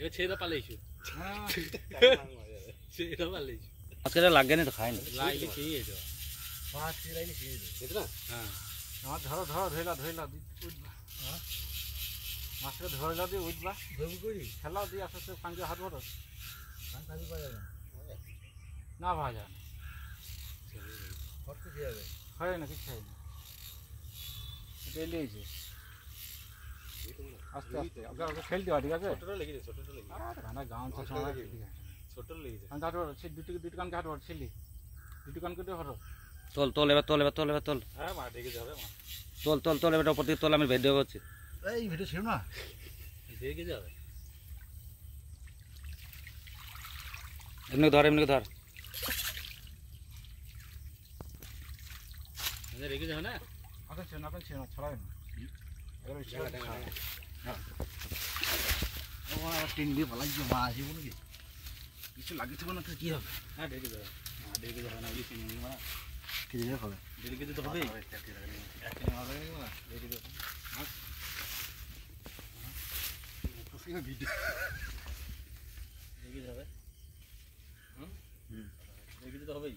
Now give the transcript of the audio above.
এবার ছেড়ে পালাইছো। হ্যাঁ ছেড়ে পালাইছো। আজকে লাগে না তো খাই না। লাইলে খেয়ে যেত। মাছ খেয়ে লাইলে খেয়ে যেত। যেত না? হ্যাঁ। মাছ ধরো ধরলা উঠবা। হ্যাঁ। মাছকে ধরলা দিয়ে উঠবা। ধরবো করি। খেলাও দিয়ে আস্তে আস্তে পাঁচে হাত ধরো। পাঁচ পাওয়া যাবে না। না পাওয়া যায় না। হটকে খেয়ে যাবে। হয় না কিছু হয় না। এটা লিয়েছে। আস্তে আস্তে ওকে খেলতে হয় ঠিক আছে? ছোটটা লেগেছে ছোটটা লেগেছে। আর গান তো সময় ছোটটা লেগেছে। আমি হাঁটো সে দুটো কানকে হাঁটো ছিলি। দুটো কানকে দিয়ে হাঁটো। তোল এবার তোল। হ্যাঁ মা ঢেকে যাবে মা। তোল এবার উপর থেকে তোল, আমি ভিডিও করছি। এই ভিডিও ছিল না? ঢেকে যাবে। এমনি ধর। রেখে যাবে না? এখন ছিল না ছড়াবে না। টিন দিয়ে পালাইছে মা আসিব নাকি? কিছু লাগিয়েছে না তো কি হবে? হ্যাঁ ঢেকে যাবে না ওই চিনি না। কি দিয়ে হবে? ঢেকে দিতে হবে। ভিডিও ঢেকে যাবে। হুম ঢেকে দিতে হবেই।